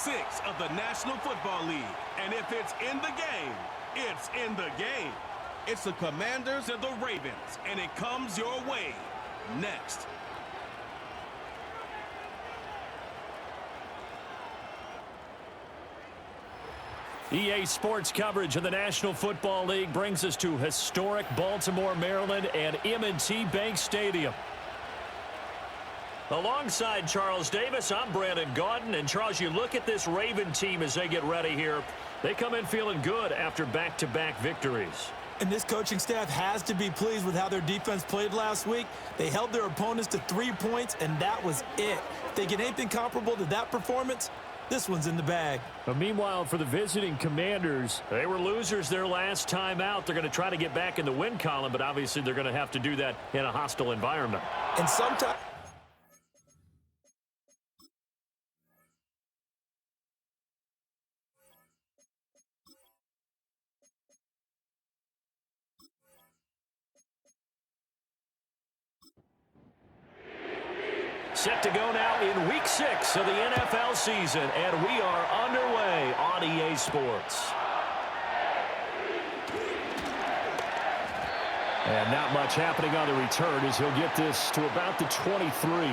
6 of the National Football League. And if it's in the game, it's in the game. It's the Commanders and the Ravens, and it comes your way next. EA Sports coverage of the National Football League brings us to historic Baltimore, Maryland, and M&T Bank Stadium. Alongside Charles Davis, I'm Brandon Gaudin. And, Charles, you look at this Raven team as they get ready here. They come in feeling good after back-to-back victories. And this coaching staff has to be pleased with how their defense played last week. They held their opponents to 3 points, and that was it. If they get anything comparable to that performance, this one's in the bag. But meanwhile, for the visiting Commanders, they were losers their last time out. They're going to try to get back in the win column, but obviously they're going to have to do that in a hostile environment. And sometimes set to go now in Week 6 of the NFL season, and we are underway on EA Sports. And not much happening on the return as he'll get this to about the 23.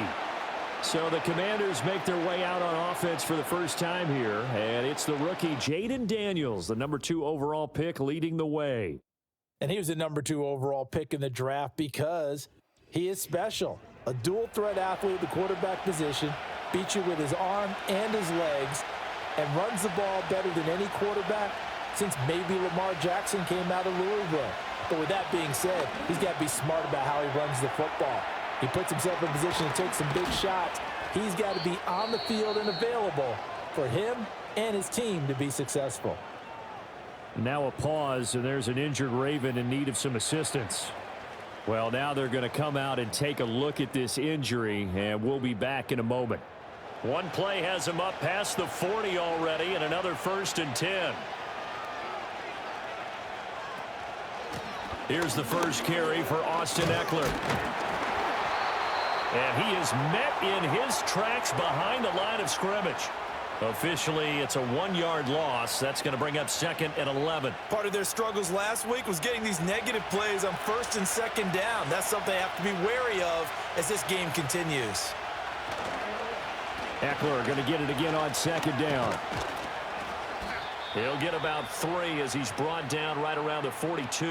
So the Commanders make their way out on offense for the first time here, and it's the rookie Jaden Daniels, the number 2 overall pick, leading the way. And he was the number 2 overall pick in the draft because he is special. A dual-threat athlete at the quarterback position, beats you with his arm and his legs, and runs the ball better than any quarterback since maybe Lamar Jackson came out of Louisville. But with that being said, he's got to be smart about how he runs the football. He puts himself in position to take some big shots. He's got to be on the field and available for him and his team to be successful. Now a pause, and there's an injured Raven in need of some assistance. Well, now they're going to come out and take a look at this injury, and we'll be back in a moment. One play has him up past the 40 already, and another 1st and 10. Here's the first carry for Austin Eckler. And he is met in his tracks behind the line of scrimmage. Officially, it's a 1-yard loss. That's going to bring up 2nd and 11. Part of their struggles last week was getting these negative plays on 1st and 2nd down. That's something they have to be wary of as this game continues. Eckler going to get it again on 2nd down. He'll get about 3 as he's brought down right around the 42.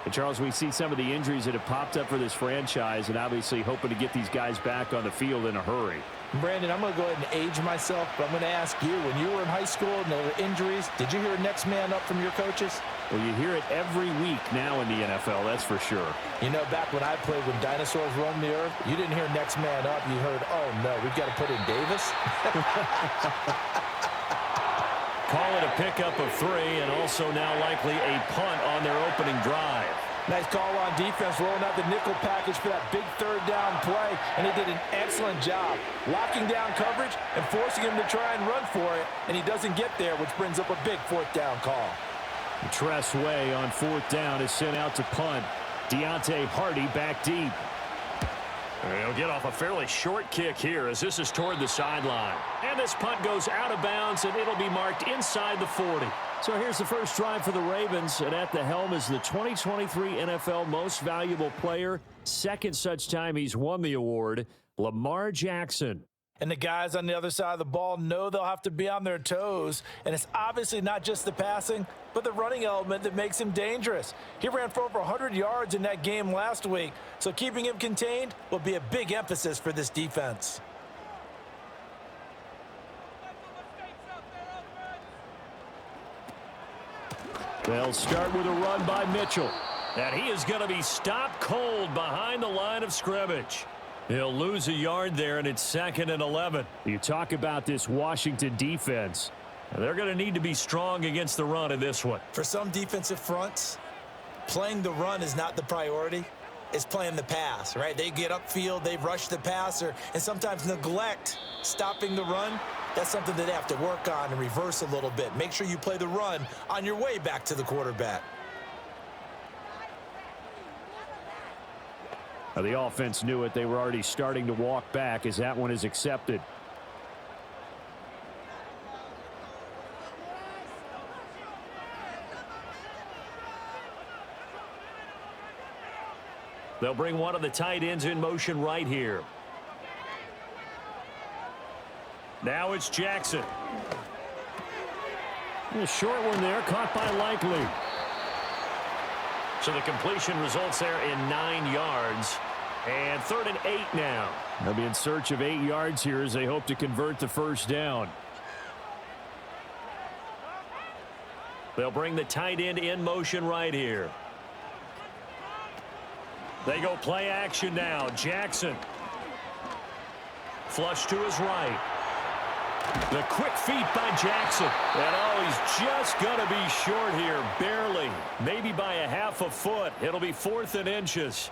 And Charles, we see some of the injuries that have popped up for this franchise, and obviously hoping to get these guys back on the field in a hurry. Brandon, I'm going to go ahead and age myself, but I'm going to ask you, when you were in high school and there were injuries, did you hear next man up from your coaches? Well, you hear it every week now in the NFL, that's for sure. You know, back when I played, when dinosaurs roamed the earth, you didn't hear next man up. You heard, oh, no, we've got to put in Davis. Call it a pickup of 3, and also now likely a punt on their opening drive. Nice call on defense, rolling out the nickel package for that big 3rd down play, and he did an excellent job locking down coverage and forcing him to try and run for it, and he doesn't get there, which brings up a big 4th down call. Tress Way on 4th down is sent out to punt. Deontay Hardy back deep. He'll get off a fairly short kick here as this is toward the sideline. And this punt goes out of bounds, and it'll be marked inside the 40. So here's the first drive for the Ravens, and at the helm is the 2023 NFL Most Valuable Player. 2nd such time he's won the award, Lamar Jackson. And the guys on the other side of the ball know they'll have to be on their toes. And it's obviously not just the passing, but the running element that makes him dangerous. He ran for over 100 yards in that game last week, so keeping him contained will be a big emphasis for this defense. They'll start with a run by Mitchell. And he is going to be stopped cold behind the line of scrimmage. He'll lose a yard there, and it's 2nd and 11. You talk about this Washington defense. And they're going to need to be strong against the run in this one. For some defensive fronts, playing the run is not the priority. It's playing the pass, right? They get upfield, they rush the passer, and sometimes neglect stopping the run. That's something that they have to work on and reverse a little bit. Make sure you play the run on your way back to the quarterback. Now, the offense knew it. They were already starting to walk back as that one is accepted. They'll bring one of the tight ends in motion right here. Now it's Jackson. A short one there, caught by Likely. So the completion results there in 9 yards. And 3rd and 8 now. They'll be in search of 8 yards here as they hope to convert the first down. They'll bring the tight end in motion right here. They go play action now. Jackson. Flush to his right. The quick feet by Jackson. And oh, he's just going to be short here. Barely. Maybe by a half a foot. It'll be 4th and inches.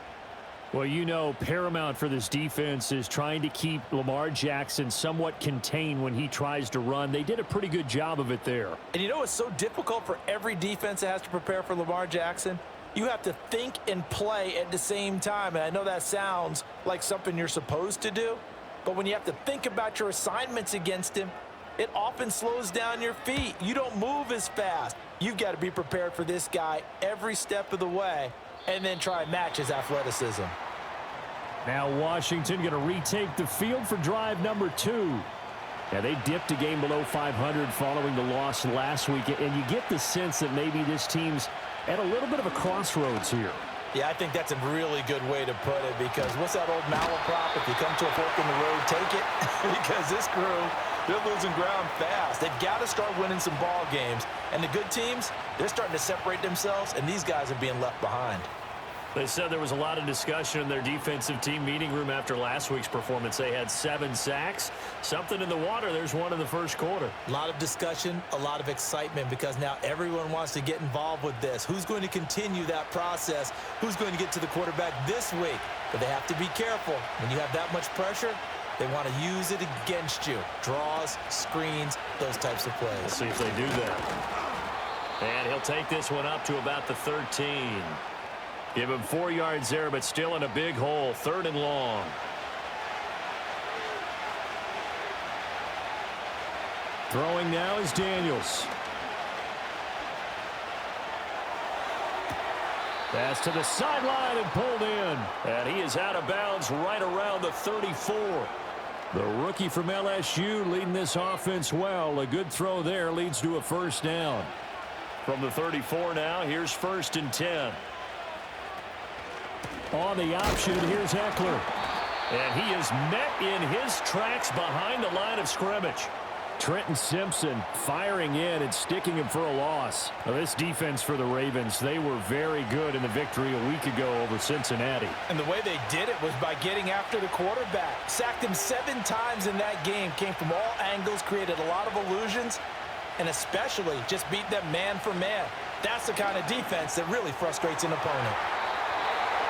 Well, you know, paramount for this defense is trying to keep Lamar Jackson somewhat contained when he tries to run. They did a pretty good job of it there. And you know it's so difficult for every defense that has to prepare for Lamar Jackson? You have to think and play at the same time. And I know that sounds like something you're supposed to do. But when you have to think about your assignments against him, it often slows down your feet. You don't move as fast. You've got to be prepared for this guy every step of the way and then try and match his athleticism. Now Washington going to retake the field for drive number 2. Yeah, they dipped a game below 500 following the loss last week, and you get the sense that maybe this team's at a little bit of a crossroads here. Yeah, I think that's a really good way to put it, because what's that old malaprop? If you come to a fork in the road, take it. Because this crew, they're losing ground fast. They've got to start winning some ball games. And the good teams, they're starting to separate themselves, and these guys are being left behind. They said there was a lot of discussion in their defensive team meeting room after last week's performance. They had 7 sacks. Something in the water. There's one in the first quarter. A lot of discussion, a lot of excitement, because now everyone wants to get involved with this. Who's going to continue that process? Who's going to get to the quarterback this week? But they have to be careful. When you have that much pressure, they want to use it against you. Draws, screens, those types of plays. Let's see if they do that. And he'll take this one up to about the 13. Give him 4 yards there, but still in a big hole. 3rd and long. Throwing now is Daniels. Pass to the sideline and pulled in. And he is out of bounds right around the 34. The rookie from LSU leading this offense well. A good throw there leads to a first down. From the 34 now, here's 1st and 10. On the option, here's Eckler. And he is met in his tracks behind the line of scrimmage. Trenton Simpson firing in and sticking him for a loss. Now, this defense for the Ravens, they were very good in the victory a week ago over Cincinnati. And the way they did it was by getting after the quarterback. Sacked him 7 times in that game. Came from all angles, created a lot of illusions, and especially just beat them man for man. That's the kind of defense that really frustrates an opponent.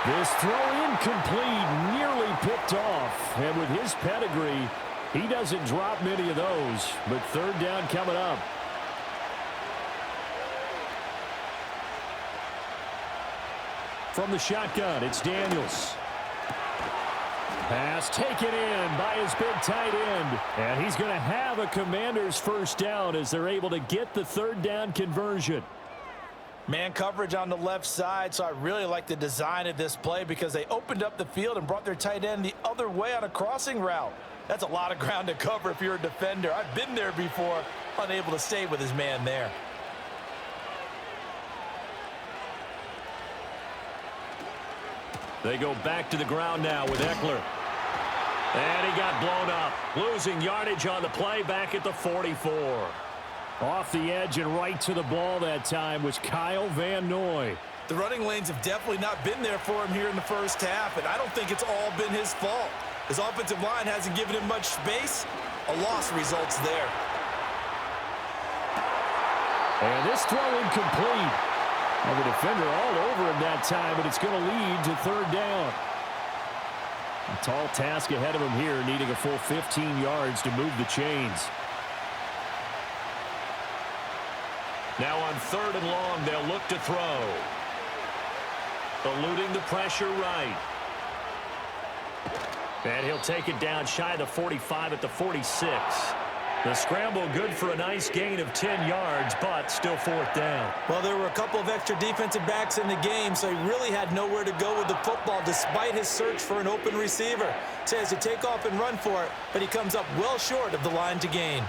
This throw incomplete, nearly picked off. And with his pedigree, he doesn't drop many of those. But 3rd down coming up. From the shotgun, it's Daniels. Pass taken in by his big tight end. And he's going to have a Commanders first down as they're able to get the 3rd down conversion. Man coverage on the left side, so I really like the design of this play because they opened up the field and brought their tight end the other way on a crossing route. That's a lot of ground to cover if you're a defender. I've been there before, unable to stay with his man there. They go back to the ground now with Eckler. And he got blown up. Losing yardage on the play back at the 44. Off the edge and right to the ball that time was Kyle Van Noy. The running lanes have definitely not been there for him here in the first half, and I don't think it's all been his fault. His offensive line hasn't given him much space. A loss results there. And this throw incomplete. And the defender all over him that time, but it's going to lead to 3rd down. A tall task ahead of him here, needing a full 15 yards to move the chains. Now on 3rd and long, they'll look to throw. Eluding the pressure right. And he'll take it down shy of the 45 at the 46. The scramble good for a nice gain of 10 yards, but still fourth down. Well, there were a couple of extra defensive backs in the game, so he really had nowhere to go with the football despite his search for an open receiver. So he has to take off and run for it, but he comes up well short of the line to gain.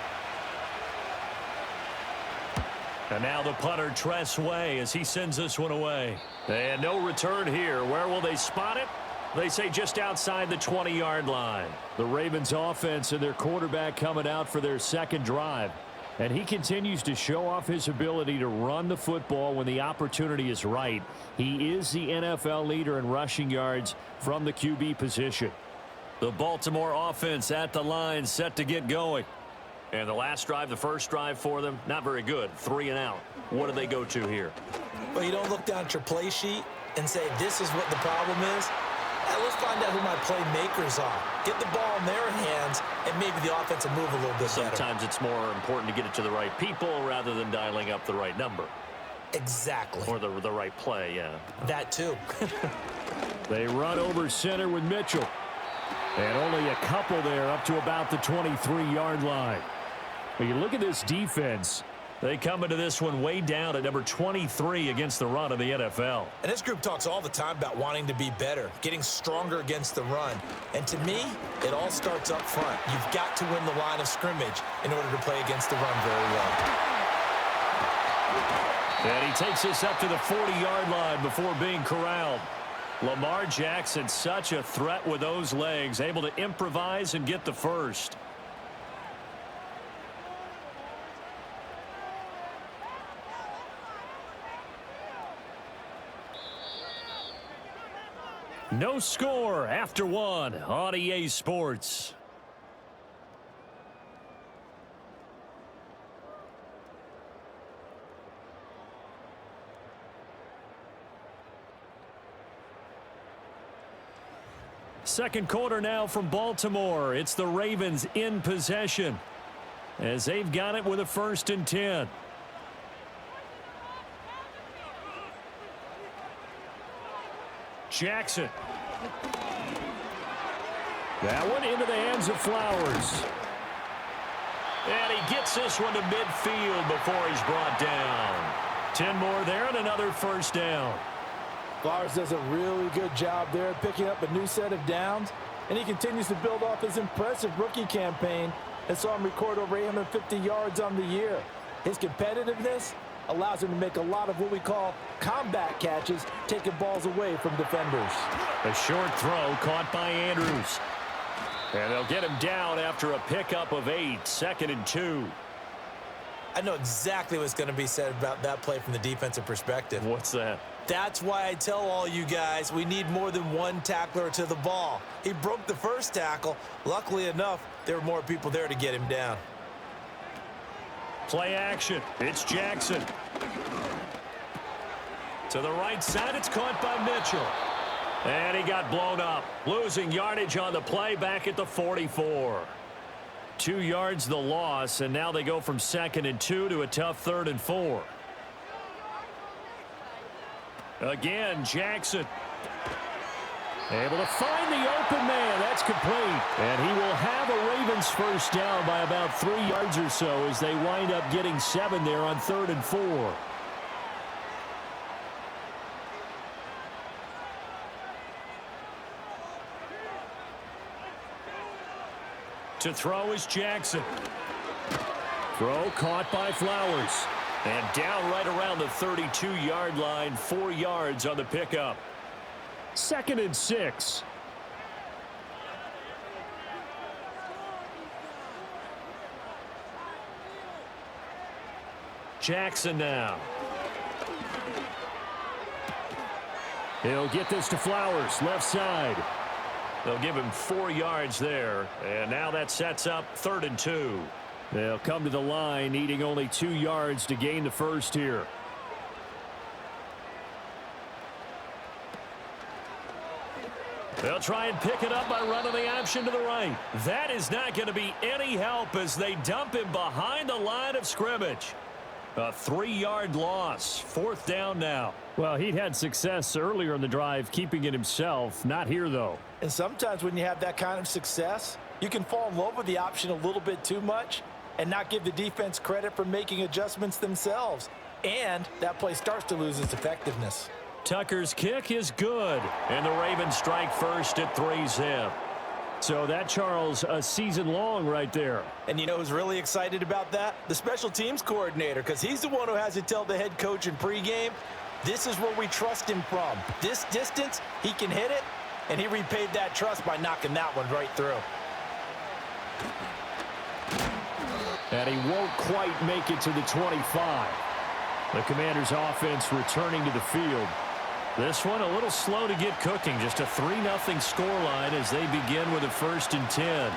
And now the punter, Tress Way, as he sends this one away. And no return here. Where will they spot it? They say just outside the 20-yard line. The Ravens offense and their quarterback coming out for their second drive. And he continues to show off his ability to run the football when the opportunity is right. He is the NFL leader in rushing yards from the QB position. The Baltimore offense at the line, set to get going. And the last drive, the first drive for them, not very good. 3 and out. What do they go to here? Well, you don't look down at your play sheet and say, this is what the problem is. Let's find out who my playmakers are. Get the ball in their hands, and maybe the offense will move a little bit better. Sometimes it's more important to get it to the right people rather than dialing up the right number. Exactly. Or the right play, yeah. That too. They run over center with Mitchell. And only a couple there up to about the 23-yard line. When you look at this defense, they come into this one way down at number 23 against the run of the NFL. And this group talks all the time about wanting to be better, getting stronger against the run. And to me, it all starts up front. You've got to win the line of scrimmage in order to play against the run very well. And he takes this up to the 40-yard line before being corralled. Lamar Jackson, such a threat with those legs, able to improvise and get the first. No score after one on EA Sports. Second quarter now from Baltimore. It's the Ravens in possession as they've got it with a 1st and 10. Jackson. That one into the hands of Flowers. And he gets this one to midfield before he's brought down. 10 more there and another 1st down. Flowers does a really good job there picking up a new set of downs, and he continues to build off his impressive rookie campaign and saw him record over 850 yards on the year. His competitiveness allows him to make a lot of what we call combat catches, taking balls away from defenders. A short throw caught by Andrews. And they'll get him down after a pickup of 8, 2nd and 2. I know exactly what's going to be said about that play from the defensive perspective. What's that? That's why I tell all you guys we need more than one tackler to the ball. He broke the first tackle. Luckily enough, there were more people there to get him down. Play action. It's Jackson. To the right side, it's caught by Mitchell. And he got blown up. Losing yardage on the play back at the 44. 2 yards the loss, and now they go from 2nd and 2 to a tough 3rd and 4. Again, Jackson. Able to find the open man. That's complete. And he will have a Ravens 1st down by about 3 yards or so as they wind up getting 7 there on 3rd and 4. To throw is Jackson. Throw caught by Flowers. And down right around the 32-yard line, 4 yards on the pickup. 2nd and 6. Jackson now. He'll get this to Flowers, left side. They'll give him 4 yards there, and now that sets up 3rd and 2. They'll come to the line, needing only 2 yards to gain the first here. They'll try and pick it up by running the option to the right. That is not going to be any help as they dump him behind the line of scrimmage. A 3-yard loss. 4th down now. Well, he'd had success earlier in the drive keeping it himself. Not here, though. And sometimes when you have that kind of success, you can fall in love with the option a little bit too much. and not give the defense credit for making adjustments themselves. And that play starts to lose its effectiveness. Tucker's kick is good, and the Ravens strike first at 3-zip. So that, Charles, a season long right there. And you know who's really excited about that? The special teams coordinator, because he's the one who has to tell the head coach in pregame, this is where we trust him from. This distance, he can hit it, and he repaid that trust by knocking that one right through. And he won't quite make it to the 25. The Commanders' offense returning to the field. This one a little slow to get cooking. Just a 3-0 scoreline as they begin with a 1st and 10.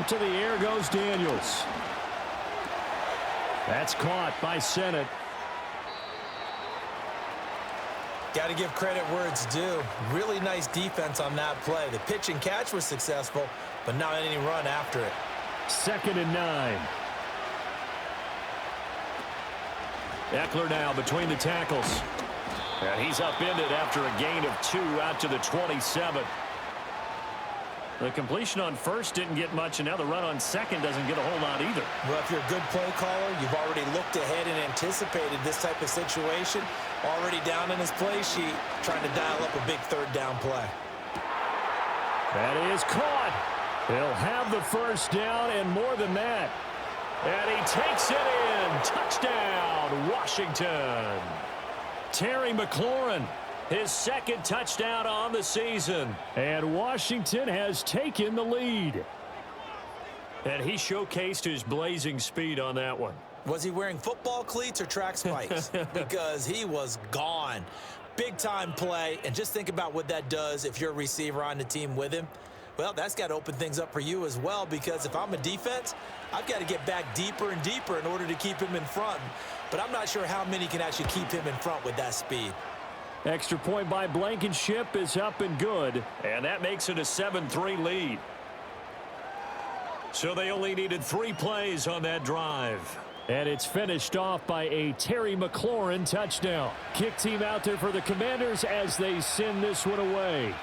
To the air goes Daniels. That's caught by Sennett. Got to give credit where it's due. Really nice defense on that play. The pitch and catch was successful, but not any run after it. 2nd and 9. Eckler now between the tackles. And he's upended after a gain of 2 out to the 27. The completion on first didn't get much, and now the run on second doesn't get a whole lot either. Well, if you're a good play caller, you've already looked ahead and anticipated this type of situation. Already down in his play sheet, trying to dial up a big 3rd down play. That is caught. He'll have the 1st down and more than that. And he takes it in. Touchdown, Washington. Terry McLaurin, his 2nd touchdown on the season. And Washington has taken the lead. And he showcased his blazing speed on that one. Was he wearing football cleats or track spikes? Because he was gone. Big-time play. And just think about what that does if you're a receiver on the team with him. Well, that's got to open things up for you as well, because if I'm a defense, I've got to get back deeper and deeper in order to keep him in front. But I'm not sure how many can actually keep him in front with that speed. Extra point by Blankenship is up and good, and that makes it a 7-3 lead. So they only needed 3 plays on that drive. And it's finished off by a Terry McLaurin touchdown. Kick team out there for the Commanders as they send this one away.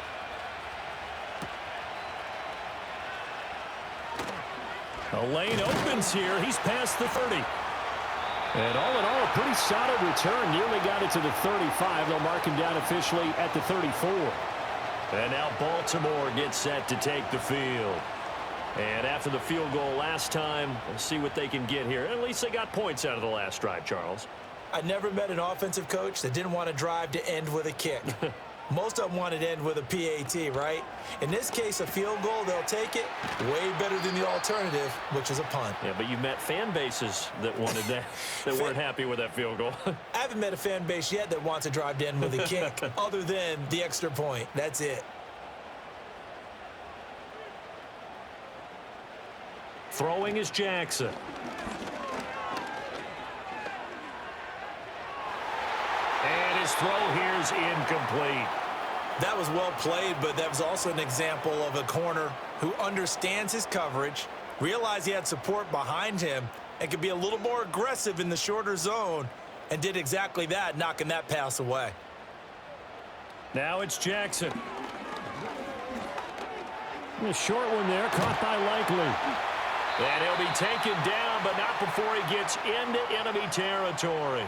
A lane opens here. He's past the 30. And all in all, a pretty solid return. Nearly got it to the 35. They'll mark him down officially at the 34. And now Baltimore gets set to take the field. And after the field goal last time, we'll see what they can get here. At least they got points out of the last drive, Charles. I never met an offensive coach that didn't want to drive to end with a kick. Most of them wanted to end with a PAT, right? In this case, a field goal, they'll take it. Way better than the alternative, which is a punt. Yeah, but you met fan bases that wanted that, that weren't happy with that field goal. I haven't met a fan base yet that wants to drive to end with a kick, other than the extra point. That's it. Throwing is Jackson. And his throw here is incomplete. That was well played, but that was also an example of a corner who understands his coverage, realized he had support behind him, and could be a little more aggressive in the shorter zone, and did exactly that, knocking that pass away. Now it's Jackson. A short one there, caught by Likely. And he'll be taken down, but not before he gets into enemy territory.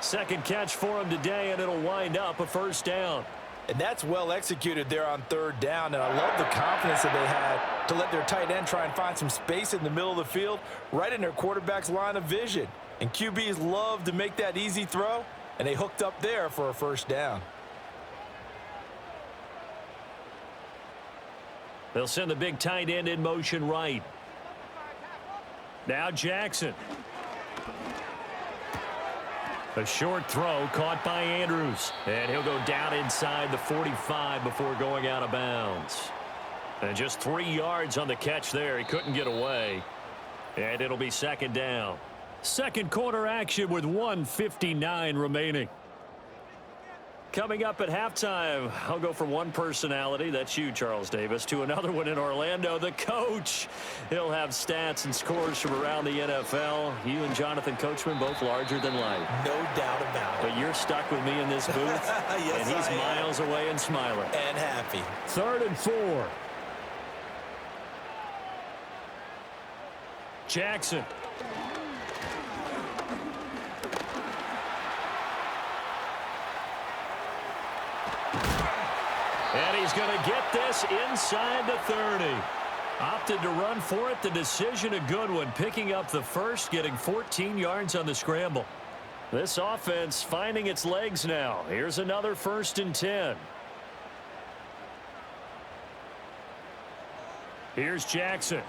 2nd catch for him today, and it'll wind up a 1st down. And that's well executed there on 3rd down, and I love the confidence that they had to let their tight end try and find some space in the middle of the field, right in their quarterback's line of vision. And QBs love to make that easy throw, and they hooked up there for a 1st down. They'll send the big tight end in motion right. Now Jackson. A short throw caught by Andrews. And he'll go down inside the 45 before going out of bounds. And just 3 yards on the catch there. He couldn't get away. And it'll be 2nd down. 2nd quarter action with 1:59 remaining. Coming up at halftime, I'll go from one personality, that's you, Charles Davis, to another one in Orlando, the coach. He'll have stats and scores from around the NFL. You and Jonathan Coachman, both larger than life. No doubt about it. But you're stuck with me in this booth, yes, and he's miles away and smiling. And happy. 3rd and 4. Jackson. And he's going to get this inside the 30. Opted to run for it. The decision a good one. Picking up the first, getting 14 yards on the scramble. This offense finding its legs now. Here's another 1st and 10. Here's Jackson.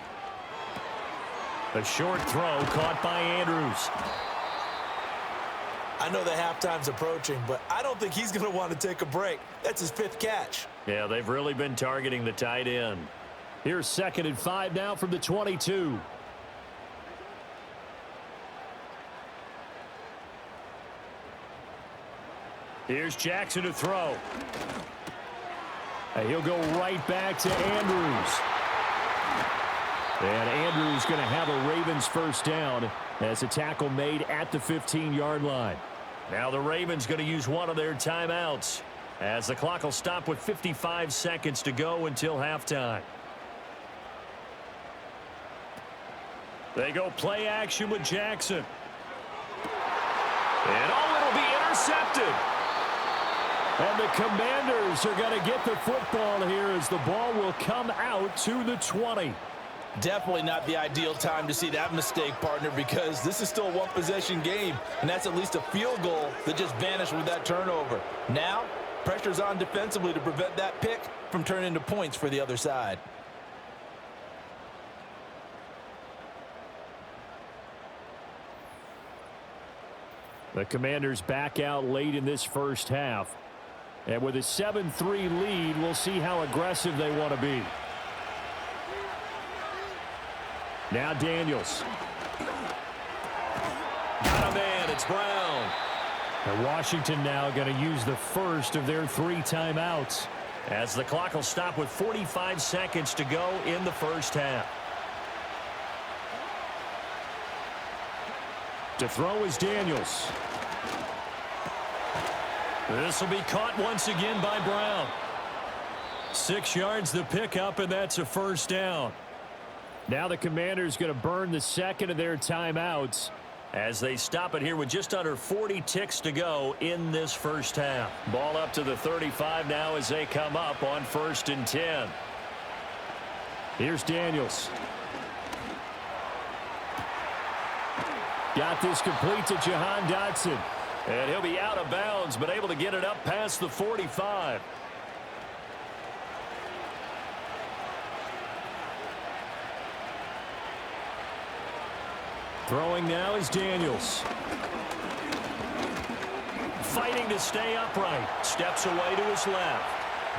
A short throw caught by Andrews. I know the halftime's approaching, but I don't think he's going to want to take a break. That's his 5th catch. Yeah, they've really been targeting the tight end. Here's 2nd and 5 now from the 22. Here's Jackson to throw. And he'll go right back to Andrews. And Andrews going to have a Ravens 1st down as a tackle made at the 15-yard line. Now the Ravens going to use one of their timeouts as the clock will stop with 55 seconds to go until halftime. They go play action with Jackson. And it'll be intercepted. And the Commanders are going to get the football here as the ball will come out to the 20. Definitely not the ideal time to see that mistake, partner, because this is still a one-possession game, and that's at least a field goal that just vanished with that turnover. Now, pressure's on defensively to prevent that pick from turning into points for the other side. The Commanders back out late in this 1st half. And with a 7-3 lead, we'll see how aggressive they want to be. Now Daniels. Got a man. It's Brown. And Washington now going to use the first of their 3 timeouts as the clock will stop with 45 seconds to go in the 1st half. To throw is Daniels. This will be caught once again by Brown. 6 yards the pickup, and that's a 1st down. Now the Commanders going to burn the 2nd of their timeouts as they stop it here with just under 40 ticks to go in this 1st half. Ball up to the 35 now as they come up on 1st and 10. Here's Daniels. Got this complete to Jahan Dotson. And he'll be out of bounds, but able to get it up past the 45. Throwing now is Daniels. Fighting to stay upright. Steps away to his left.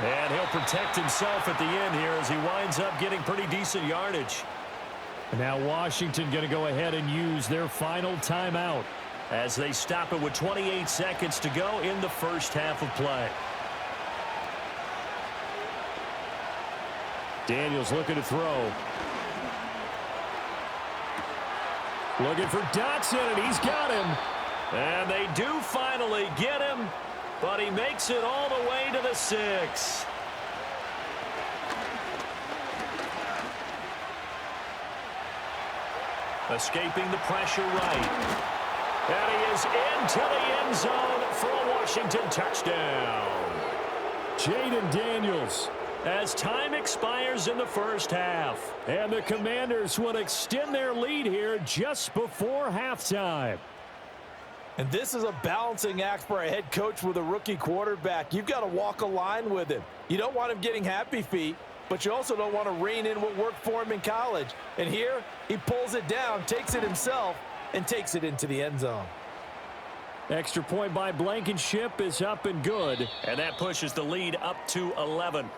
And he'll protect himself at the end here as he winds up getting pretty decent yardage. And now Washington going to go ahead and use their final timeout as they stop it with 28 seconds to go in the 1st half of play. Daniels looking to throw. Looking for Dotson, and he's got him. And they do finally get him, but he makes it all the way to the 6. Escaping the pressure right. And he is into the end zone for a Washington touchdown. Jaden Daniels as time expires in the 1st half. And the Commanders will extend their lead here just before halftime. And this is a balancing act for a head coach with a rookie quarterback. You've got to walk a line with him. You don't want him getting happy feet, but you also don't want to rein in what worked for him in college. And here, he pulls it down, takes it himself, and takes it into the end zone. Extra point by Blankenship is up and good. And that pushes the lead up to 11.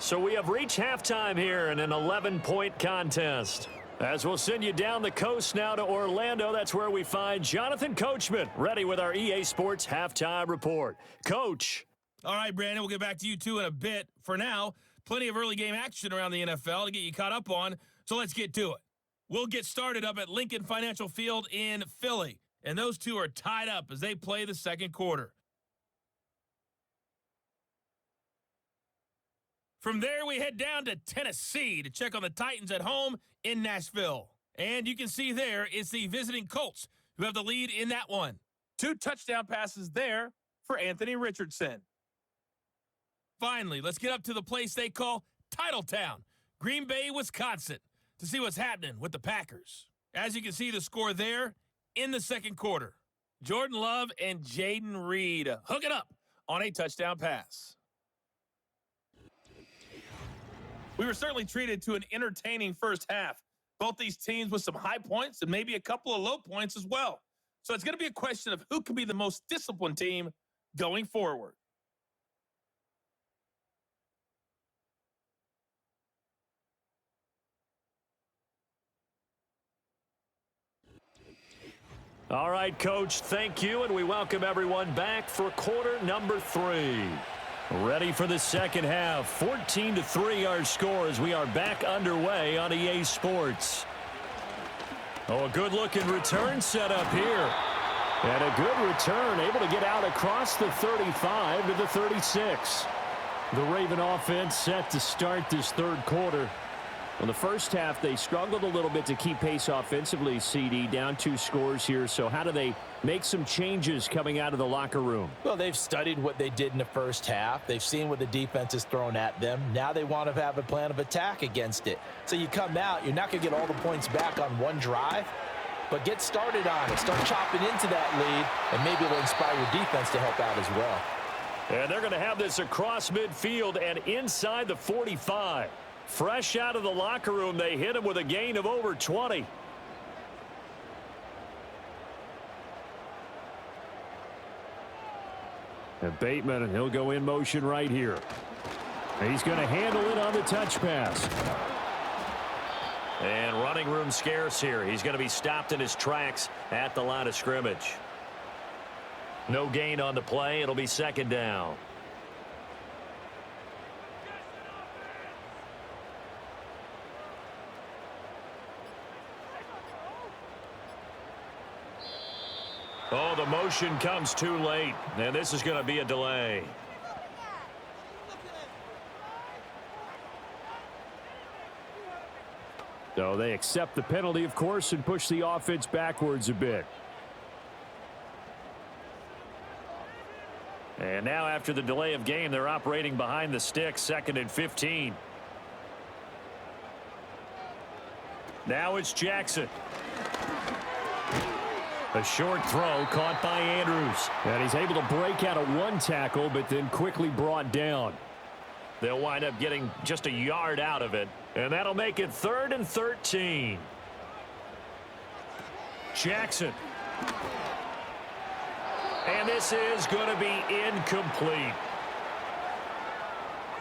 So we have reached halftime here in an 11-point contest. As we'll send you down the coast now to Orlando, that's where we find Jonathan Coachman ready with our EA Sports Halftime Report. Coach. All right, Brandon, we'll get back to you two in a bit. For now, plenty of early game action around the NFL to get you caught up on, so let's get to it. We'll get started up at Lincoln Financial Field in Philly, and those two are tied up as they play the 2nd quarter. From there, we head down to Tennessee to check on the Titans at home in Nashville. And you can see there it's the visiting Colts who have the lead in that one. 2 touchdown passes there for Anthony Richardson. Finally, let's get up to the place they call Titletown, Green Bay, Wisconsin, to see what's happening with the Packers. As you can see the score there in the second quarter. Jordan Love and Jaden Reed hook it up on a touchdown pass. We were certainly treated to an entertaining first half. Both these teams with some high points and maybe a couple of low points as well. So it's going to be a question of who can be the most disciplined team going forward. All right, Coach, thank you, and we welcome everyone back for quarter number 3. Ready for the second half. 14-3 our score as we are back underway on EA Sports. Oh, a good-looking return set up here. And a good return, able to get out across the 35 to the 36. The Raven offense set to start this third quarter. In the first half, they struggled a little bit to keep pace offensively, CD, down 2 scores here. So how do they make some changes coming out of the locker room? Well, they've studied what they did in the first half. They've seen what the defense has thrown at them. Now they want to have a plan of attack against it. So you come out, you're not going to get all the points back on one drive, but get started on it. Start chopping into that lead, and maybe it'll inspire your defense to help out as well. And they're going to have this across midfield and inside the 45. Fresh out of the locker room, they hit him with a gain of over 20. And Bateman, he'll go in motion right here. He's going to handle it on the touch pass. And running room scarce here. He's going to be stopped in his tracks at the line of scrimmage. No gain on the play. It'll be second down. Oh, the motion comes too late, and this is going to be a delay. So they accept the penalty, of course, and push the offense backwards a bit. And now after the delay of game, they're operating behind the sticks, 2nd and 15. Now it's Jackson. A short throw caught by Andrews. And he's able to break out of one tackle, but then quickly brought down. They'll wind up getting just a yard out of it. And that'll make it 3rd and 13. Jackson. And this is going to be incomplete.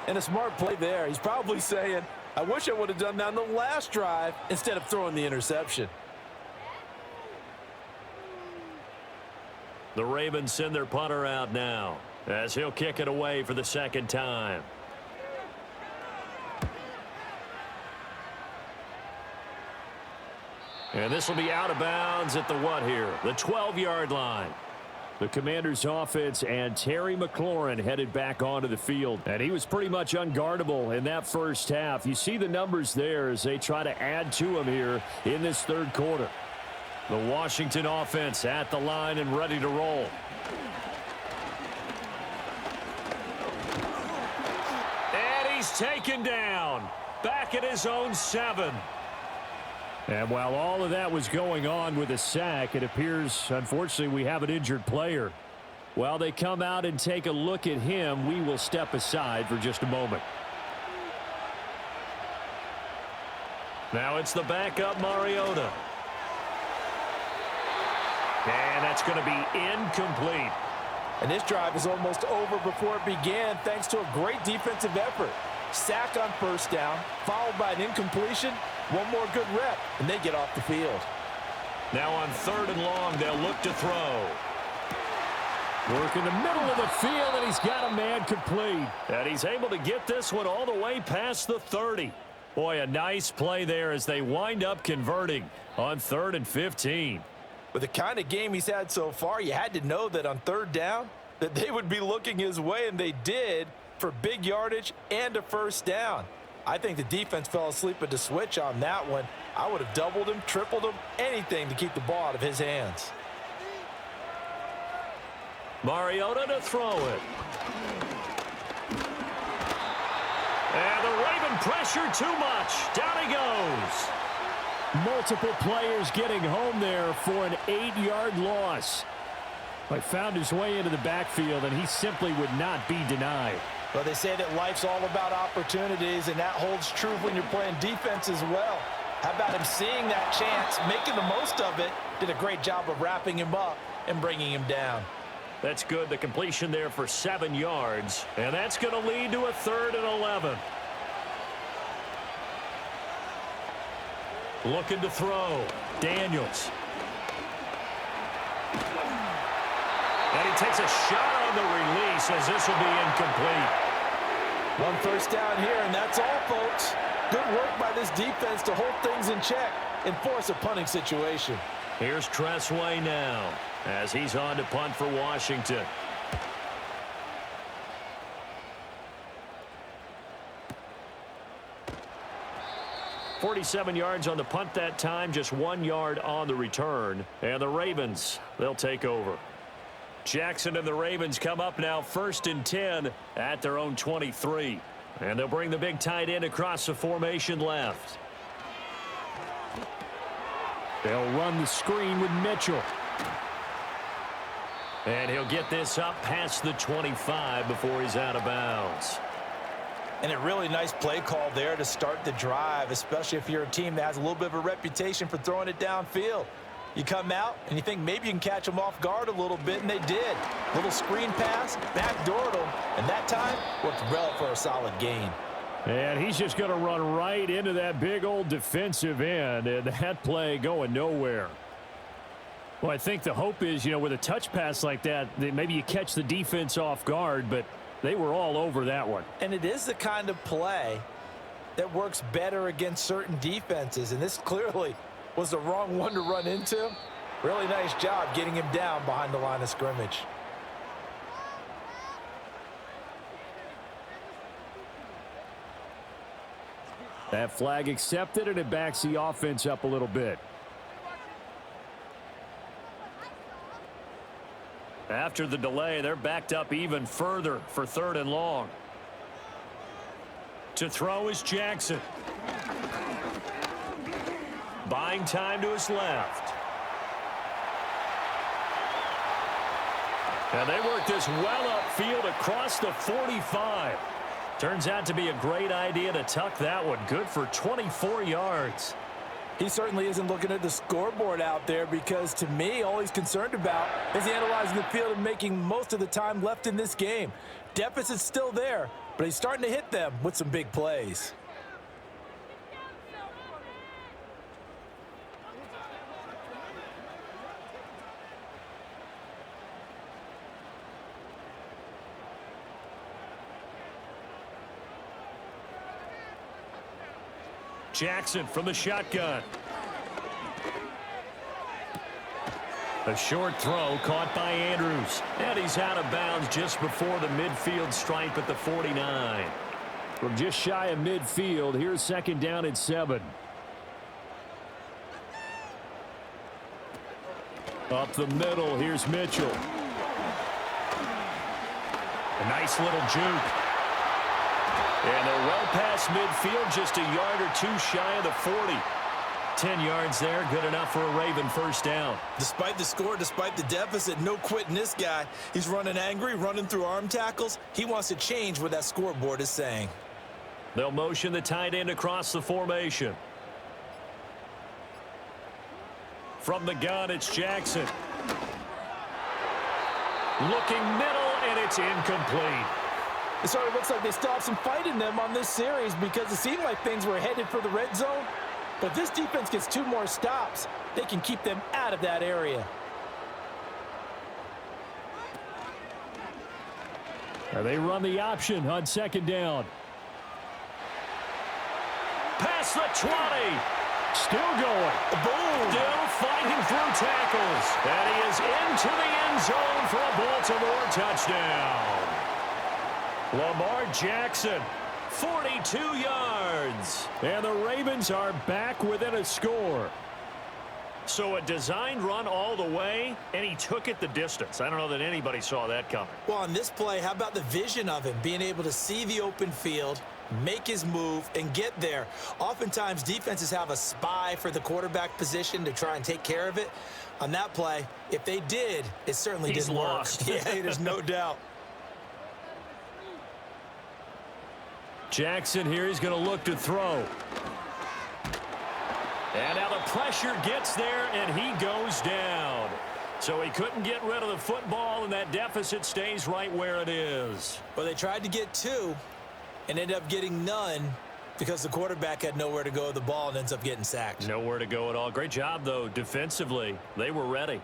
And a smart play there. He's probably saying, I wish I would have done that on the last drive instead of throwing the interception. The Ravens send their punter out now as he'll kick it away for the second time. And this will be out of bounds at the what here? The 12-yard line. The Commanders offense and Terry McLaurin headed back onto the field. And he was pretty much unguardable in that first half. You see the numbers there as they try to add to him here in this third quarter. The Washington offense at the line and ready to roll. And he's taken down. Back at his own 7. And while all of that was going on with a sack, it appears, unfortunately, we have an injured player. While they come out and take a look at him, we will step aside for just a moment. Now it's the backup Mariota. And that's going to be incomplete. And this drive is almost over before it began thanks to a great defensive effort. Sack on first down, followed by an incompletion. One more good rep, and they get off the field. Now on 3rd and long, they'll look to throw. Work in the middle of the field, and he's got a man complete. And he's able to get this one all the way past the 30. Boy, a nice play there as they wind up converting on 3rd and 15. With the kind of game he's had so far, you had to know that on 3rd down, that they would be looking his way, and they did, for big yardage and a first down. I think the defense fell asleep at the switch on that one. I would have doubled him, tripled him, anything to keep the ball out of his hands. Mariota to throw it. And the Raven pressure too much. Down he goes. Multiple players getting home there for an 8-yard loss. But found his way into the backfield, and he simply would not be denied. Well, they say that life's all about opportunities, and that holds true when you're playing defense as well. How about him seeing that chance, making the most of it, did a great job of wrapping him up and bringing him down. That's good. The completion there for 7 yards, and that's going to lead to a 3rd and 11. Looking to throw. Daniels. And he takes a shot on the release as this will be incomplete. 1 first down here, and that's all, folks. Good work by this defense to hold things in check and force a punting situation. Here's Tressway now as he's on to punt for Washington. "47 yards on the punt that time, just 1 yard on the return. And the Ravens, they'll take over. Jackson and the Ravens come up now 1st and 10 at their own 23. And they'll bring the big tight end across the formation left. They'll run the screen with Mitchell. And he'll get this up past the 25 before he's out of bounds. And a really nice play call there to start the drive, especially if you're a team that has a little bit of a reputation for throwing it downfield. You come out and you think maybe you can catch them off guard a little bit, and they did. Little screen pass, backdoored them, and that time worked well for a solid gain. And he's just going to run right into that big old defensive end, and that play going nowhere. Well, I think the hope is, with a touch pass like that maybe you catch the defense off guard, but they were all over that one. And it is the kind of play that works better against certain defenses, and this clearly was the wrong one to run into. Really nice job getting him down behind the line of scrimmage. That flag accepted, and it backs the offense up a little bit. After the delay, they're backed up even further for 3rd and long. To throw is Jackson. Buying time to his left. And they work this well upfield across the 45. Turns out to be a great idea to tuck that one. Good for 24 yards. He certainly isn't looking at the scoreboard out there, because to me, all he's concerned about is analyzing the field and making most of the time left in this game. Deficit's still there, but he's starting to hit them with some big plays. Jackson from the shotgun. A short throw caught by Andrews. And he's out of bounds just before the midfield stripe at the 49. From just shy of midfield, here's 2nd down and 7. Up the middle, here's Mitchell. A nice little juke. And they're well past midfield, just a yard or two shy of the 40. 10 yards there, good enough for a Raven first down. Despite the score, despite the deficit, no quitting this guy. He's running angry, running through arm tackles. He wants to change what that scoreboard is saying. They'll motion the tight end across the formation. From the gun, it's Jackson. Looking middle, and it's incomplete. It sort of looks like they still have some fight in them on this series, because it seemed like things were headed for the red zone. But this defense gets 2 more stops. They can keep them out of that area. They run the option on 2nd down. Past the 20. Still going. Boom. Still fighting through tackles. And he is into the end zone for a Baltimore touchdown. Lamar Jackson 42 yards. And the Ravens are back within a score. So a designed run all the way, and he took it the distance. I don't know that anybody saw that coming. Well, on this play, how about the vision of him being able to see the open field, make his move, and get there? Oftentimes, defenses have a spy for the quarterback position to try and take care of it. On that play, if they did, it certainly didn't lost. work. Yeah, there's no doubt. Jackson here is going to look to throw. And now the pressure gets there, and he goes down. So he couldn't get rid of the football, and that deficit stays right where it is. Well, they tried to get 2 and ended up getting none because the quarterback had nowhere to go with the ball and ends up getting sacked. Nowhere to go at all. Great job, though, defensively. They were ready.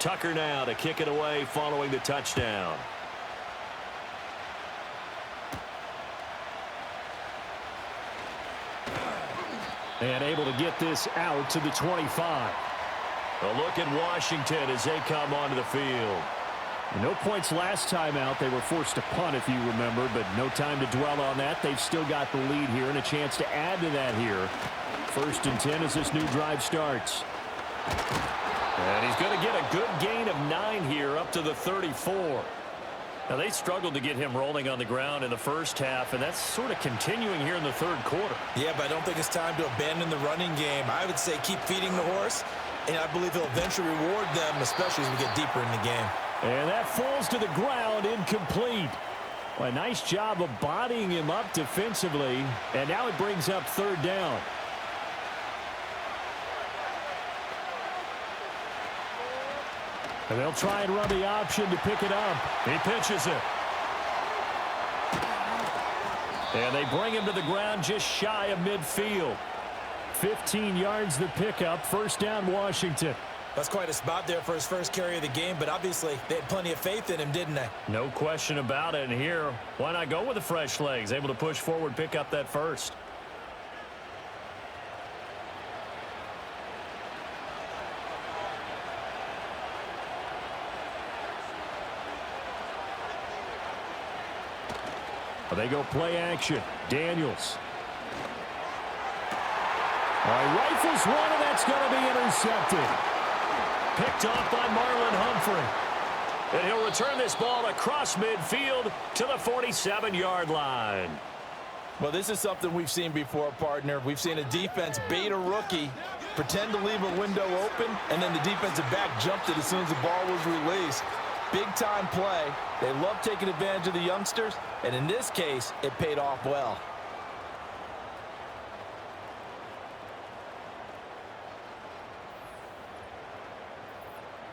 Tucker now to kick it away following the touchdown. And able to get this out to the 25. A look at Washington as they come onto the field. No points last time out. They were forced to punt, if you remember, but no time to dwell on that. They've still got the lead here and a chance to add to that here. 1st and 10 as this new drive starts. And he's going to get a good gain of 9 here up to the 34. Now, they struggled to get him rolling on the ground in the first half, and that's sort of continuing here in the 3rd quarter. Yeah, but I don't think it's time to abandon the running game. I would say keep feeding the horse, and I believe he'll eventually reward them, especially as we get deeper in the game. And that falls to the ground, incomplete. Well, a nice job of bodying him up defensively, and now it brings up 3rd down. And they'll try and run the option to pick it up. He pitches it. And they bring him to the ground just shy of midfield. 15 yards the pickup. 1st down, Washington. That's quite a spot there for his first carry of the game, but obviously they had plenty of faith in him, didn't they? No question about it. And here, why not go with the fresh legs? Able to push forward, pick up that first. They go play action. Daniels. All right, rifles one, and that's going to be intercepted. Picked off by Marlon Humphrey. And he'll return this ball across midfield to the 47-yard line. Well, this is something we've seen before, partner. We've seen a defense bait a rookie, pretend to leave a window open, and then the defensive back jumped it as soon as the ball was released. Big-time play. They love taking advantage of the youngsters, and in this case, it paid off well.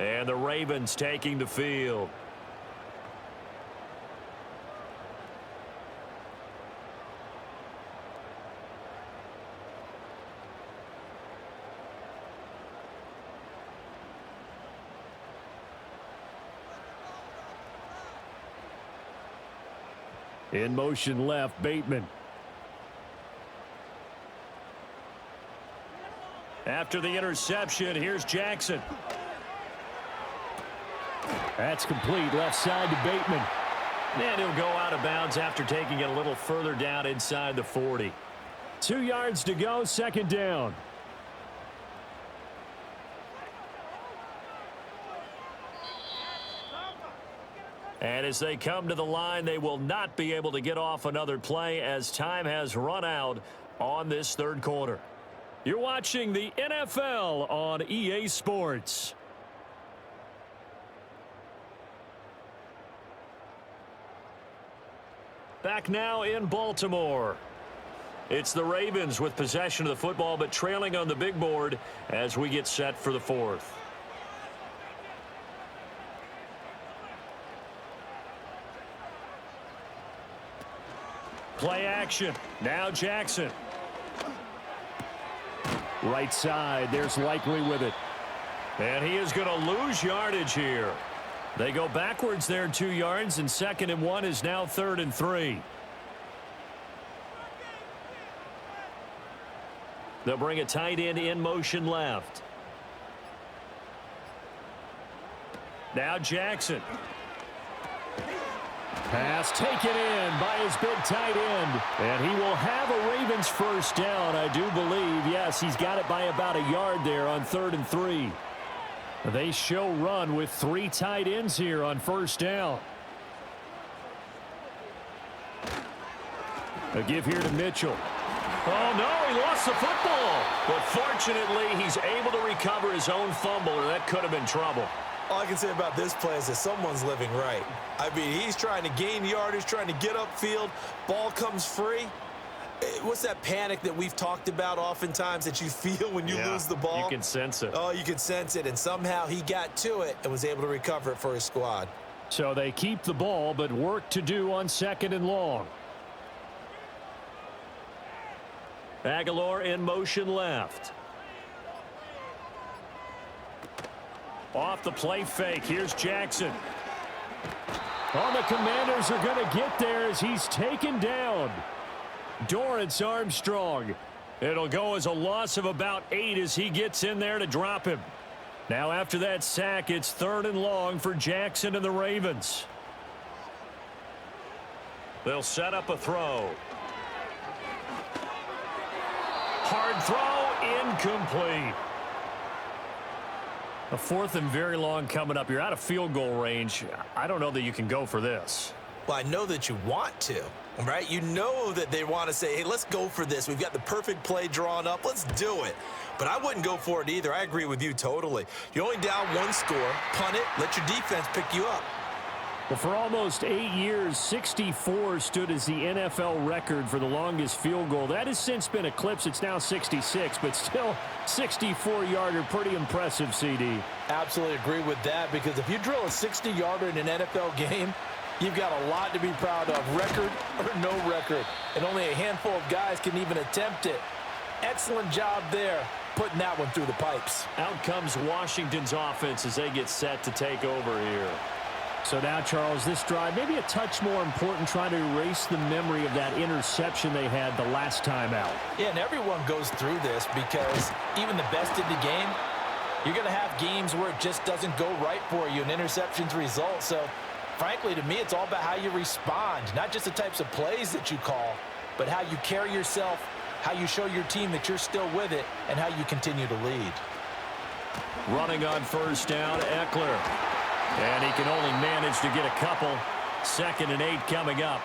And the Ravens taking the field. In motion left, Bateman. After the interception, here's Jackson. That's complete. Left side to Bateman. And he'll go out of bounds after taking it a little further down inside the 40. 2 yards to go, 2nd down. And as they come to the line, they will not be able to get off another play as time has run out on this 3rd quarter. You're watching the NFL on EA Sports. Back now in Baltimore. It's the Ravens with possession of the football, but trailing on the big board as we get set for the 4th. Play action. Now Jackson. Right side. There's Likely with it. And he is going to lose yardage here. They go backwards there 2 yards, and 2nd and 1 is now 3rd and 3. They'll bring a tight end in motion left. Now Jackson. Pass taken in by his big tight end. And he will have a Ravens first down, I do believe. Yes, he's got it by about a yard there on 3rd and 3. They show run with 3 tight ends here on first down. A give here to Mitchell. Oh, no, he lost the football. But fortunately, he's able to recover his own fumble, or that could have been trouble. All I can say about this play is that someone's living right. I mean, he's trying to gain yardage, trying to get upfield. Ball comes free. What's that panic that we've talked about oftentimes that you feel when you lose the ball? You can sense it. Oh, you can sense it. And somehow he got to it and was able to recover it for his squad. So they keep the ball, but work to do on 2nd and long. Aguilar in motion left. Off the play fake. Here's Jackson. Oh, the Commanders are going to get there as he's taken down. Dorrance Armstrong. It'll go as a loss of about 8 as he gets in there to drop him. Now after that sack, it's 3rd and long for Jackson and the Ravens. They'll set up a throw. Hard throw, incomplete. A 4th and very long coming up. You're out of field goal range. I don't know that you can go for this. Well, I know that you want to, right? You know that they want to say, hey, let's go for this. We've got the perfect play drawn up. Let's do it. But I wouldn't go for it either. I agree with you totally. You're only down 1 score. Punt it. Let your defense pick you up. Well, for almost 8 years, 64 stood as the NFL record for the longest field goal. That has since been eclipsed. It's now 66, but still 64-yarder. Pretty impressive, CD. Absolutely agree with that, because if you drill a 60-yarder in an NFL game, you've got a lot to be proud of, record or no record. And only a handful of guys can even attempt it. Excellent job there, putting that one through the pipes. Out comes Washington's offense as they get set to take over here. So now, Charles, this drive maybe a touch more important, trying to erase the memory of that interception they had the last time out. Yeah, and everyone goes through this because even the best in the game, you're going to have games where it just doesn't go right for you and interceptions result. So, frankly, to me, it's all about how you respond, not just the types of plays that you call, but how you carry yourself, how you show your team that you're still with it, and how you continue to lead. Running on first down, Eckler. And he can only manage to get a couple. 2nd and 8 coming up.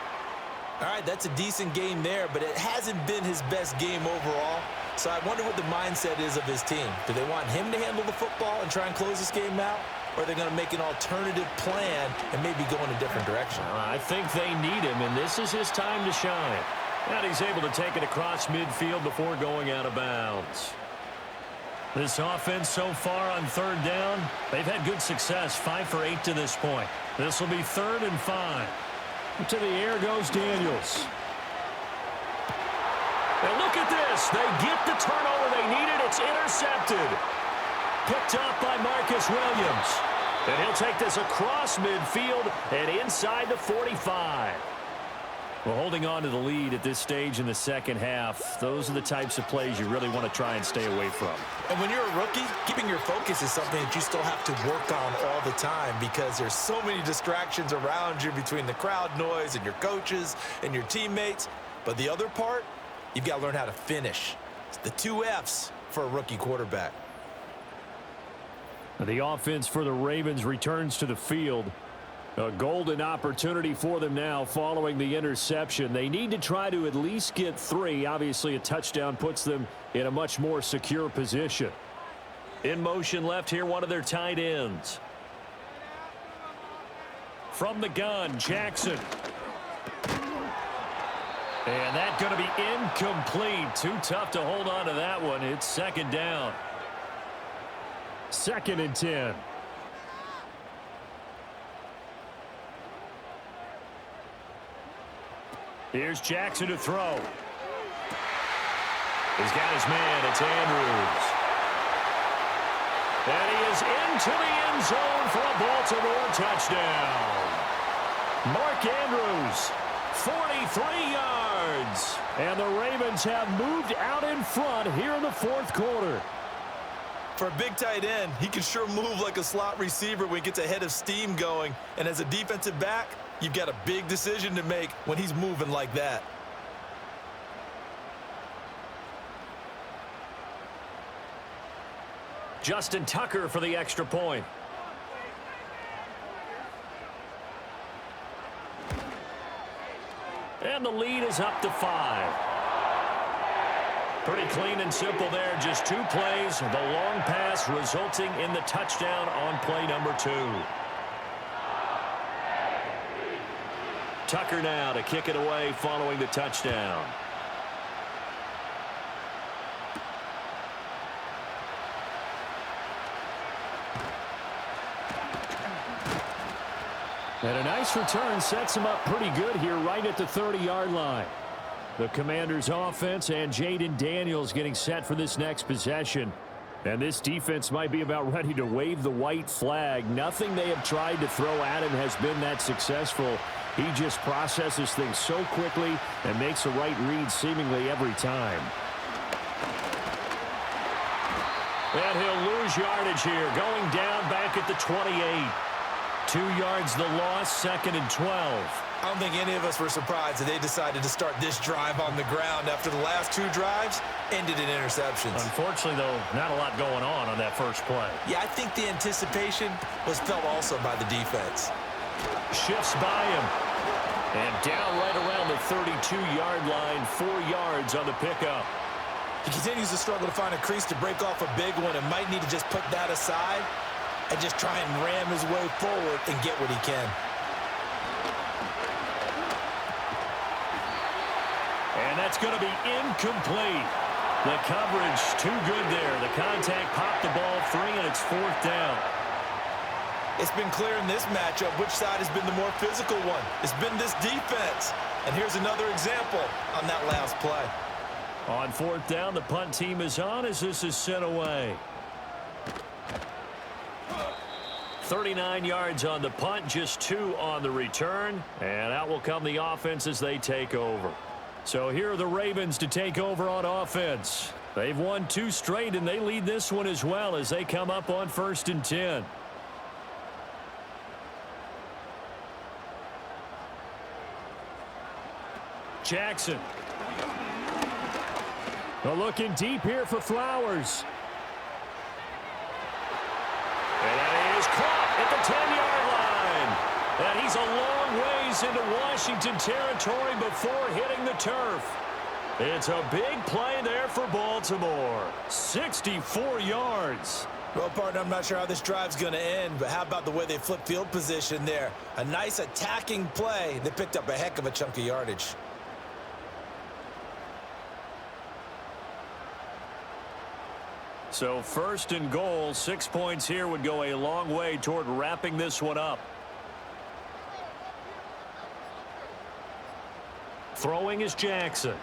All right, that's a decent game there, but it hasn't been his best game overall. So I wonder what the mindset is of his team. Do they want him to handle the football and try and close this game out? Or are they going to make an alternative plan and maybe go in a different direction? I think they need him, and this is his time to shine. And he's able to take it across midfield before going out of bounds. This offense so far on 3rd down, they've had good success, 5 for 8 to this point. This will be 3rd and 5. To the air goes Daniels. And look at this. They get the turnover they needed. It's intercepted. Picked up by Marcus Williams. And he'll take this across midfield and inside the 45. Well, holding on to the lead at this stage in the 2nd half, those are the types of plays you really want to try and stay away from. And when you're a rookie, keeping your focus is something that you still have to work on all the time because there's so many distractions around you between the crowd noise and your coaches and your teammates. But the other part, you've got to learn how to finish. It's the 2 F's for a rookie quarterback. The offense for the Ravens returns to the field. A golden opportunity for them now following the interception. They need to try to at least get 3. Obviously, a touchdown puts them in a much more secure position. In motion left here, one of their tight ends. From the gun, Jackson. And that's going to be incomplete. Too tough to hold on to that one. It's 2nd down. 2nd and 10. Here's Jackson to throw. He's got his man. It's Andrews. And he is into the end zone for a Baltimore touchdown. Mark Andrews, 43 yards. And the Ravens have moved out in front here in the 4th quarter. For a big tight end, he can sure move like a slot receiver when he gets a head of steam going. And as a defensive back, you've got a big decision to make when he's moving like that. Justin Tucker for the extra point. And the lead is up to 5. Pretty clean and simple there. Just 2 plays. The long pass resulting in the touchdown on play number 2. Tucker now to kick it away following the touchdown. And a nice return sets him up pretty good here right at the 30-yard line. The Commanders' offense and Jaden Daniels getting set for this next possession. And this defense might be about ready to wave the white flag. Nothing they have tried to throw at him has been that successful. He just processes things so quickly and makes the right read seemingly every time. And he'll lose yardage here, going down back at the 28. 2 yards the loss, 2nd and 12. I don't think any of us were surprised that they decided to start this drive on the ground after the last 2 drives ended in interceptions. Unfortunately, though, not a lot going on that first play. Yeah, I think the anticipation was felt also by the defense. Shifts by him. And down right around the 32-yard line, 4 yards on the pickup. He continues to struggle to find a crease to break off a big one and might need to just put that aside and just try and ram his way forward and get what he can. And that's going to be incomplete. The coverage too good there. The contact popped the ball free, and it's 4th down. It's been clear in this matchup which side has been the more physical one. It's been this defense. And here's another example on that last play. On 4th down, the punt team is on as this is sent away. 39 yards on the punt, just 2 on the return. And out will come the offense as they take over. So here are the Ravens to take over on offense. They've won 2 straight, and they lead this one as well as they come up on 1st and 10. Jackson. Well, looking deep here for Flowers. And that is caught at the 10-yard line. And he's a long ways into Washington territory before hitting the turf. It's a big play there for Baltimore. 64 yards. Well, partner, I'm not sure how this drive's going to end, but how about the way they flip field position there? A nice attacking play that picked up a heck of a chunk of yardage. So 1st and goal, 6 points here would go a long way toward wrapping this one up. Throwing is Jackson.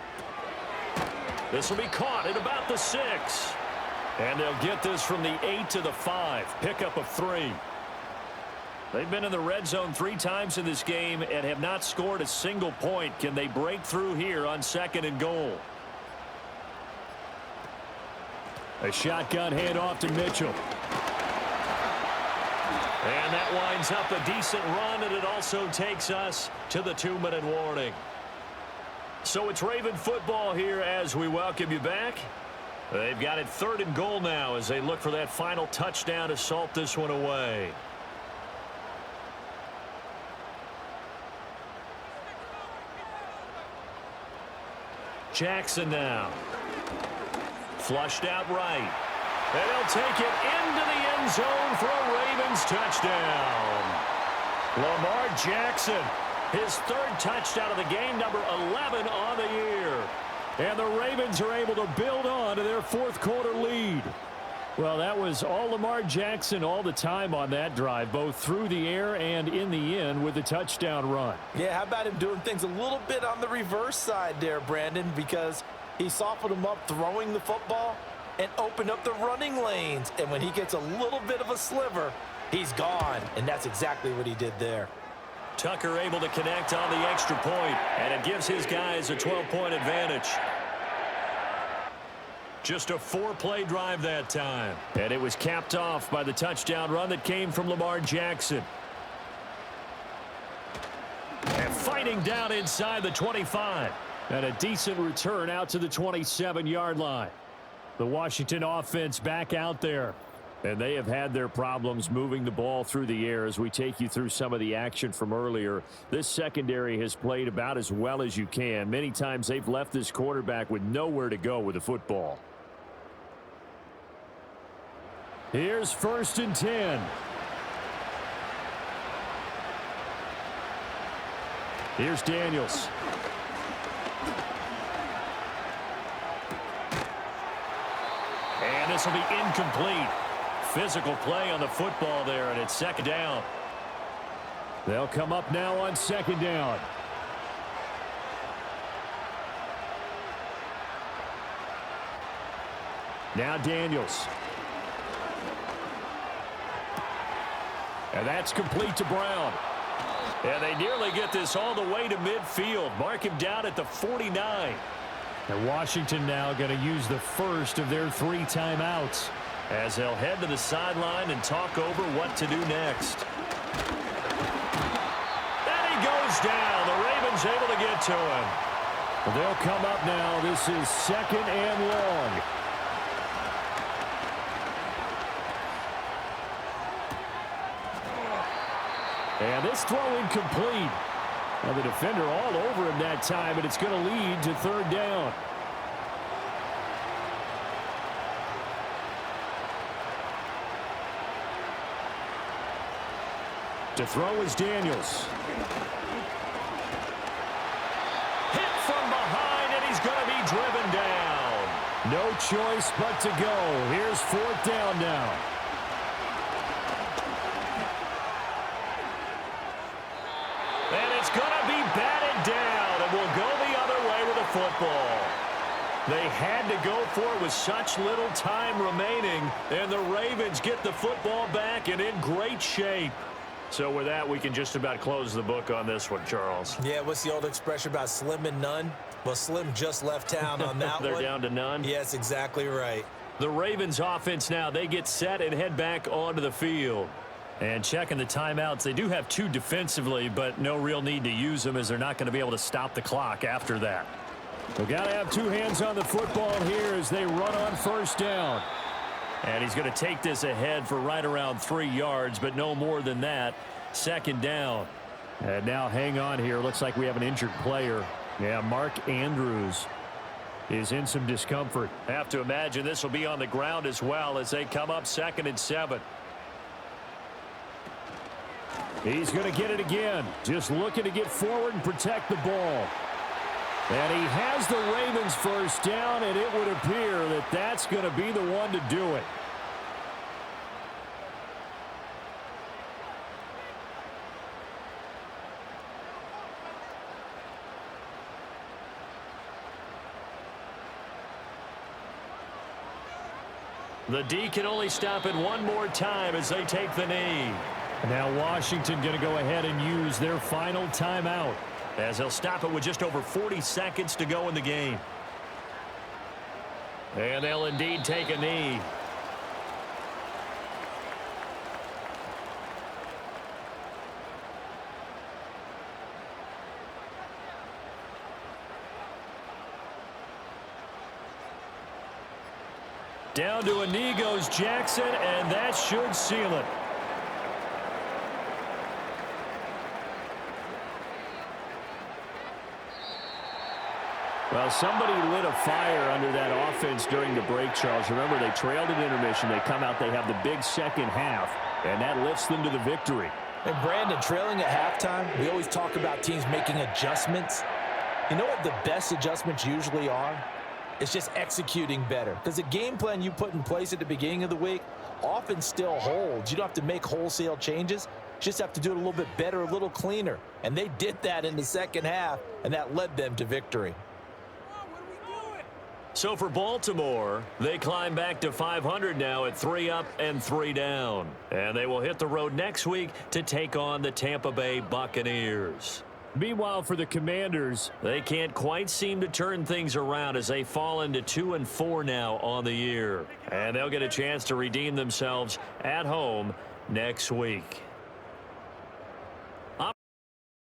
This will be caught at about the 6. And they'll get this from the 8 to the 5. Pickup of 3. They've been in the red zone 3 times in this game and have not scored a single point. Can they break through here on 2nd and goal? A shotgun handoff to Mitchell. And that winds up a decent run, and it also takes us to the 2-minute warning. So it's Raven football here as we welcome you back. They've got it 3rd and goal now as they look for that final touchdown to salt this one away. Jackson now. Flushed out right. And they'll take it into the end zone for a Ravens touchdown. Lamar Jackson, his 3rd touchdown of the game, number 11 on the year. And the Ravens are able to build on to their 4th quarter lead. Well, that was all Lamar Jackson all the time on that drive, both through the air and in the end with a touchdown run. Yeah, how about him doing things a little bit on the reverse side there, Brandon, because he softened him up throwing the football and opened up the running lanes. And when he gets a little bit of a sliver, he's gone. And that's exactly what he did there. Tucker able to connect on the extra point, and it gives his guys a 12-point advantage. Just a 4-play drive that time. And it was capped off by the touchdown run that came from Lamar Jackson. And fighting down inside the 25. And a decent return out to the 27-yard line. The Washington offense back out there. And they have had their problems moving the ball through the air as we take you through some of the action from earlier. This secondary has played about as well as you can. Many times they've left this quarterback with nowhere to go with the football. Here's 1st and 10. Here's Daniels. And this will be incomplete. Physical play on the football there, and it's 2nd down. They'll come up now on 2nd down. Now Daniels. And that's complete to Brown. And they nearly get this all the way to midfield. Mark him down at the 49. And Washington now going to use the first of their 3 timeouts as they'll head to the sideline and talk over what to do next. And he goes down. The Ravens able to get to him. They'll come up now. This is 2nd and long. And this throw incomplete. Now the defender all over him that time, and it's going to lead to 3rd down. To throw is Daniels. Hit from behind, and he's going to be driven down. No choice but to go. Here's 4th down now. And it's going to be batted down, and will go the other way with the football. They had to go for it with such little time remaining, and the Ravens get the football back and in great shape. So with that, we can just about close the book on this one, Charles. Yeah, what's the old expression about slim and none? Well, Slim just left town on that They're one. down to none? Yes, exactly right. The Ravens offense now, they get set and head back onto the field. And checking the timeouts, they do have 2 defensively, but no real need to use them as they're not going to be able to stop the clock after that. We've got to have 2 hands on the football here as they run on 1st down. And he's going to take this ahead for right around 3 yards, but no more than that. 2nd down. And now hang on here. Looks like we have an injured player. Yeah, Mark Andrews is in some discomfort. Have to imagine this will be on the ground as well as they come up 2nd and 7. He's going to get it again. Just looking to get forward and protect the ball. And he has the Ravens 1st down, and it would appear that that's going to be the one to do it. The D can only stop it one more time as they take the knee. Now Washington going to go ahead and use their final timeout as they'll stop it with just over 40 seconds to go in the game. And they'll indeed take a knee. Down to a knee goes Jackson, and that should seal it. Well, somebody lit a fire under that offense during the break, Charles. Remember, they trailed at intermission. They come out, they have the big second half, and that lifts them to the victory. And Brandon, trailing at halftime, we always talk about teams making adjustments. You know what the best adjustments usually are? It's just executing better. Because the game plan you put in place at the beginning of the week often still holds. You don't have to make wholesale changes. You just have to do it a little bit better, a little cleaner. And they did that in the second half, and that led them to victory. So for Baltimore, they climb back to 500 now at 3 up and 3 down. And they will hit the road next week to take on the Tampa Bay Buccaneers. Meanwhile, for the Commanders, they can't quite seem to turn things around as they fall into 2-4 now on the year. And they'll get a chance to redeem themselves at home next week.